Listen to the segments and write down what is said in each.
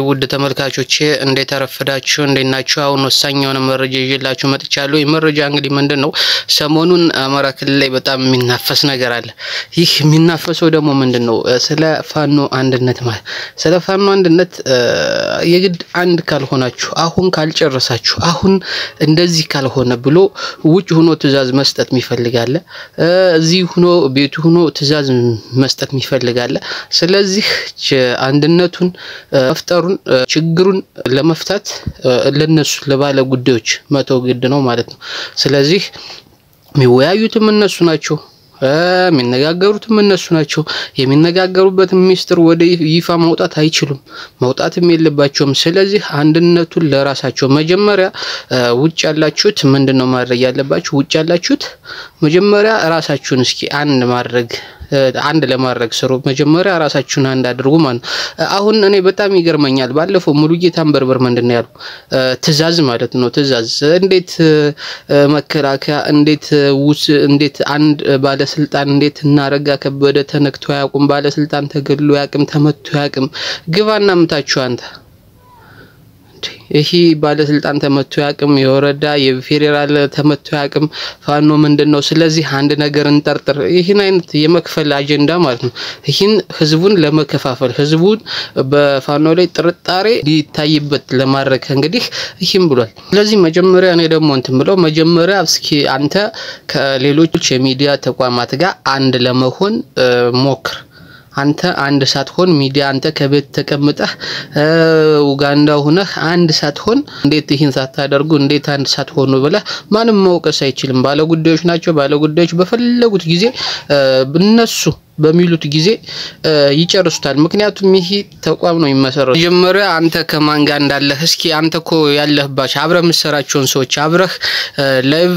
ውድ ተመልካቾቼ እንዴት አረፈዳችሁ እንደናችሁ አሁን ወሳኝ የሆነ መረጃ ይዤላችሁ መጥቻለሁ። የመረጃ እንግዲህ ምንድነው ሰሞኑን አማራ ክልል ላይ በጣም የሚናፈስ ነገር አለ። ይህ የሚናፈሰው ደግሞ ምንድነው ስለ ፋኖ አንድነት ማለት ስለ ፋኖ አንድነት የግድ አንድ ካልሆናችሁ አሁን ካልጨረሳችሁ አሁን እንደዚህ ካልሆነ ብሎ ውጭ ሆኖ ትዕዛዝ መስጠት የሚፈልጋለ እዚህ ሆኖ ቤቱ ሆኖ ትዕዛዝ መስጠት የሚፈልጋለ። ስለዚህ አንድነቱን ፍጠሩን ችግሩን ለመፍታት ለነሱ ለባለ ጉዳዮች መተው ግድ ነው ማለት ነው። ስለዚህ የሚወያዩትም እነሱ ናቸው የሚነጋገሩትም እነሱ ናቸው። የሚነጋገሩበት ሚስጥር ወደ ይፋ ማውጣት አይችሉም ማውጣትም የለባቸውም። ስለዚህ አንድነቱን ለራሳቸው መጀመሪያ ውጭ ያላችሁት ምንድነው ማድረግ ያለባችሁ? ውጭ ያላችሁት መጀመሪያ ራሳችሁን እስኪ አንድ ለማድረግ ስሩ። መጀመሪያ ራሳችሁን አንድ አድርጉ ማለት አሁን እኔ በጣም ይገርመኛል። ባለፈው ሙሉጌታን በርበር ምንድነው ያለው ትዕዛዝ ማለት ነው። ትዕዛዝ እንዴት መከላከያ እንዴት አንድ ባለስልጣን እንዴት እናረጋ ከበደ ተነክቶ ያቁም ባለስልጣን ተገድሎ ያቅም ተመቶ ያቅም ግባና ምታችሁ አንተ ይሄ ባለስልጣን ተመቶ ያቅም የወረዳ የፌደራል ተመቶ ያቅም ፋኖ ምንድነው? ስለዚህ አንድ ነገር እንጠርጥር ይሄን አይነት የመክፈል አጀንዳ ማለት ነው። ይሄን ህዝቡን ለመከፋፈል ህዝቡን በፋኖ ላይ ጥርጣሬ ሊታይበት ለማድረግ እንግዲህ ይሄን ብሏል። ስለዚህ መጀመሪያ እኔ ደግሞ ብለው መጀመሪያ እስኪ አንተ ከሌሎች የሚዲያ ተቋማት ጋር አንድ ለመሆን ሞክር። አንተ አንድ ሳትሆን ሚዲያ አንተ ከቤት ተቀምጠህ ኡጋንዳ ሆነህ አንድ ሳትሆን እንዴት ይሄን ሳታደርጉ እንዴት አንድ ሳትሆኑ ብለህ ማንም መውቀስ አይችልም። ባለጉዳዮች ናቸው። ባለጉዳዮች በፈለጉት ጊዜ በእነሱ በሚሉት ጊዜ ይጨርሱታል። ምክንያቱም ይሄ ተቋም ነው የሚመሰረተው። መጀመሪያ አንተ ከማን ጋር እንዳለህ እስኪ አንተኮ ያለህባቸው አብረህ መስራቸውን ሰዎች አብረህ ላይቭ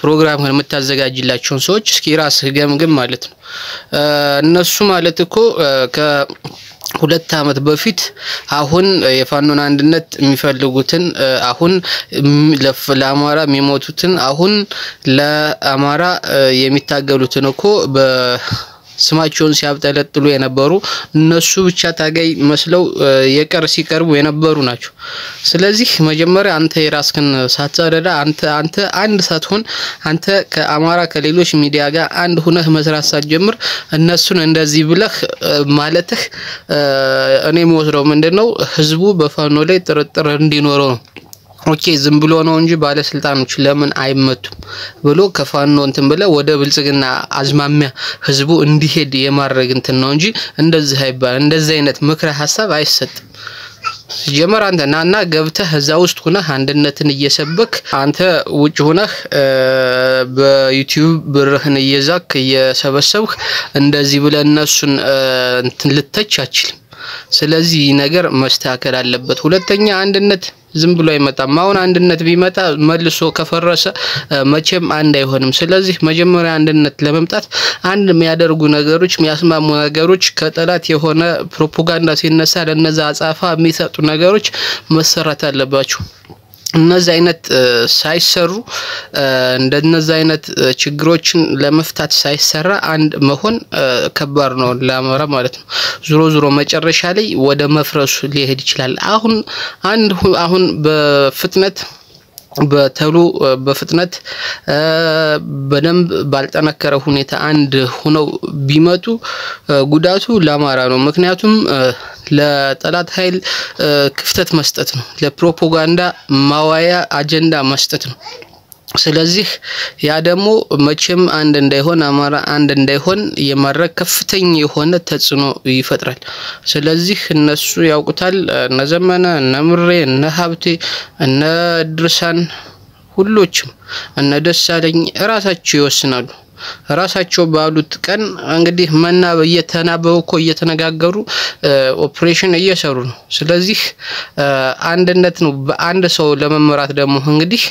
ፕሮግራም የምታዘጋጅላቸው ሰዎች እስኪ ራስህ ገምግም ማለት ነው። እነሱ ማለት እኮ ከሁለት አመት በፊት አሁን የፋኖን አንድነት የሚፈልጉትን አሁን ለአማራ የሚሞቱትን አሁን ለአማራ የሚታገሉትን እኮ ስማቸውን ሲያብጠለጥሉ የነበሩ እነሱ ብቻ ታጋይ መስለው ሲቀርቡ የነበሩ ናቸው። ስለዚህ መጀመሪያ አንተ የራስህን ሳትረዳ አንተ አንድ ሳትሆን አንተ ከአማራ ከሌሎች ሚዲያ ጋር አንድ ሆነህ መስራት ሳትጀምር እነሱን እንደዚህ ብለህ ማለትህ እኔ የምወስደው ምንድነው ህዝቡ በፋኖ ላይ ጥርጥር እንዲኖረው ነው። ኦኬ ዝም ብሎ ነው እንጂ ባለስልጣኖች ለምን አይመቱም ብሎ ከፋኖ ብለ ወደ ብልጽግና አዝማሚያ ህዝቡ እንዲሄድ የማድረግ ነው እንጂ እንደዚህ አይባል እንደዚህ አይነት ምክረ ሐሳብ አይሰጥም። ጀመር አንተ ናና ገብተህ እዛ ውስጥ ሆነህ አንድነትን እየሰበክ አንተ ውጭ ሆነህ በዩቲዩብ ብርህን እየዛክ እየሰበሰብክ እንደዚህ ብለ እነሱን ልተች አችልም። ስለዚህ ነገር መስተካከል አለበት። ሁለተኛ አንድነት ዝም ብሎ አይመጣም። አሁን አንድነት ቢመጣ መልሶ ከፈረሰ መቼም አንድ አይሆንም። ስለዚህ መጀመሪያ አንድነት ለመምጣት አንድ የሚያደርጉ ነገሮች የሚያስማሙ ነገሮች ከጠላት የሆነ ፕሮፓጋንዳ ሲነሳ ለነዛ አጻፋ የሚሰጡ ነገሮች መሰራት አለባቸው። እነዛ አይነት ሳይሰሩ እንደነዛ አይነት ችግሮችን ለመፍታት ሳይሰራ አንድ መሆን ከባድ ነው ለአማራ ማለት ነው። ዙሮ መጨረሻ ላይ ወደ መፍረሱ ሊሄድ ይችላል። አሁን በፍጥነት በደንብ ባልጠነከረ ሁኔታ አንድ ሆነው ቢመጡ ጉዳቱ ለአማራ ነው። ምክንያቱም ለጠላት ኃይል ክፍተት መስጠት ነው። ለፕሮፓጋንዳ ማዋያ አጀንዳ መስጠት ነው። ስለዚህ ያ ደግሞ መቼም አንድ እንዳይሆን አማራ አንድ እንዳይሆን የማድረግ ከፍተኛ የሆነ ተጽዕኖ ይፈጥራል። ስለዚህ እነሱ ያውቁታል። ነዘመነ ነምሬ ነሀብቴ ነድርሳን ሁሎችም እነደሳለኝ ራሳቸው ይወስናሉ። ራሳቸው ባሉት ቀን እንግዲህ እየተነጋገሩ ኦፕሬሽን እየሰሩ ነው። ስለዚህ አንድነት ነው በአንድ ሰው ለመመራት ደግሞ እንግዲህ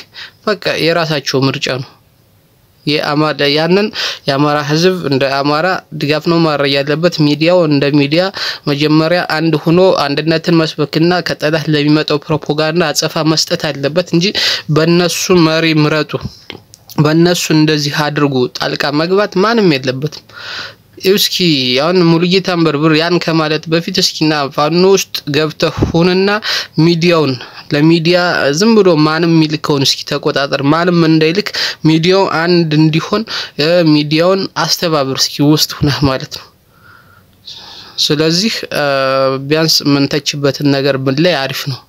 በቃ የራሳቸው ምርጫ ነው። የአማራ ህዝብ እንደ አማራ ድጋፍ ነው ማድረግ ያለበት። ሚዲያው እንደ ሚዲያ መጀመሪያ አንድ ሆኖ አንድነትን መስበክና ከጠላት ለሚመጣው ፕሮፓጋንዳ አጸፋ መስጠት አለበት እንጂ በእነሱ መሪ ምረጡ በእነሱ እንደዚህ አድርጉ ጣልቃ መግባት ማንም የለበትም። እስኪ ያን ሙሉጌታን በርብር ያን ከማለት በፊት እስኪና ፋኖ ውስጥ ገብተህ ሆነና ሚዲያውን ለሚዲያ ዝም ብሎ ማንም ሚልከውን እስኪ ተቆጣጣር ማንም እንዳይልክ ሚዲያው አንድ እንዲሆን ሚዲያውን አስተባብር እስኪ ውስጥ ሆነህ ማለት ነው ስለዚህ ቢያንስ ምን ተችበትን ነገር ብለይ አሪፍ ነው